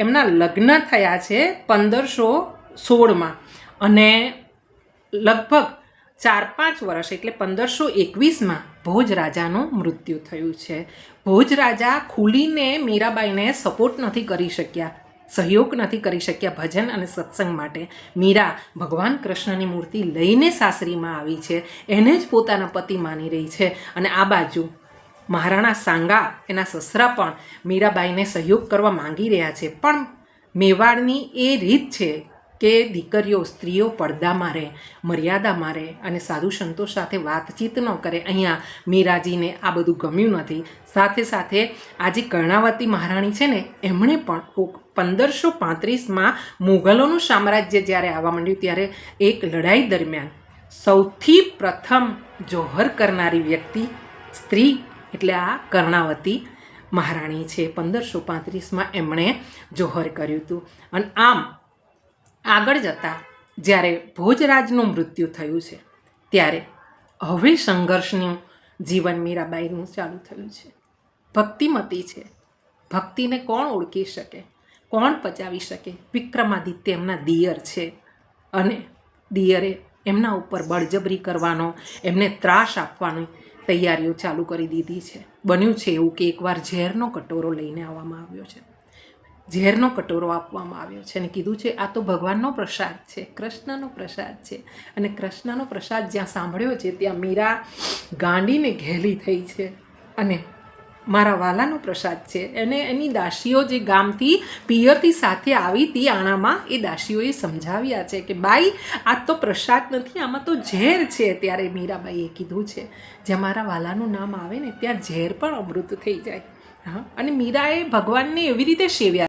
એમના લગ્ન થયા છે 1516માં અને લગભગ 4-5 વર્ષ એટલે 1521માં ભોજ રાજાનું મૃત્યુ થયું છે. ભોજ રાજા ખુલીને મીરાબાઈને સપોર્ટ નથી કરી શક્યા, સહયોગ નથી કરી શક્યા ભજન અને સત્સંગ માટે. મીરા ભગવાન કૃષ્ણની મૂર્તિ લઈને સાસરીમાં આવી છે, એને જ પોતાના પતિ માની રહી છે. અને આ બાજુ મહારાણા સાંગા એના સસરા પણ મીરાબાઈને સહયોગ કરવા માંગી રહ્યા છે. પણ મેવાડની એ રીત છે કે દીકરીઓ સ્ત્રીઓ પડદામાં રહે, મર્યાદામાં રહે અને સાધુ સંતો સાથે વાતચીત ન કરે. અહીંયા મીરાજીને આ બધું ગમ્યું નથી. સાથે સાથે આજે કર્ણાવતી મહારાણી છે ને, એમણે પણ 1535માં મુઘલોનું સામ્રાજ્ય જ્યારે આવવા માંડ્યું ત્યારે એક લડાઈ દરમિયાન સૌથી પ્રથમ જોહર કરનારી વ્યક્તિ સ્ત્રી એટલે આ કર્ણાવતી મહારાણી છે. 1535માં એમણે જોહર કર્યું હતું. અને આમ આગળ જતાં જ્યારે ભોજરાજનું મૃત્યુ થયું છે ત્યારે હવે સંઘર્ષનું જીવન મીરાબાઈનું ચાલુ થયું છે. ભક્તિમતી છે, ભક્તિને કોણ ઓળખી શકે, કોણ પચાવી શકે? વિક્રમાદિત્ય એમના દિયર છે અને દિયરે એમના ઉપર બળજબરી કરવાનો, એમને ત્રાસ આપવાની તૈયારીઓ ચાલુ કરી દીધી છે. બન્યું છે એવું કે એકવાર ઝેરનો કટોરો લઈને આવવામાં આવ્યો છે, ઝેરનો કટોરો આપવામાં આવ્યો છે અને કીધું છે આ તો ભગવાનનો પ્રસાદ છે, કૃષ્ણનો પ્રસાદ છે. અને કૃષ્ણનો પ્રસાદ જ્યાં સાંભળ્યો છે ત્યાં મીરા ગાંડીને ઘેલી થઈ છે અને મારા વાલાનો પ્રસાદ છે. એને એની દાસીઓ જે ગામથી પિયરથી સાથે આવી હતી આણામાં, એ દાસીઓએ સમજાવ્યા છે કે બાઈ આ તો પ્રસાદ નથી, આમાં તો ઝેર છે. ત્યારે મીરાબાઈએ કીધું છે જ્યાં મારા વાલાનું નામ આવે ને ત્યાં ઝેર પણ અમૃત થઈ જાય. હા, અને મીરાએ ભગવાનને એવી રીતે સેવ્યા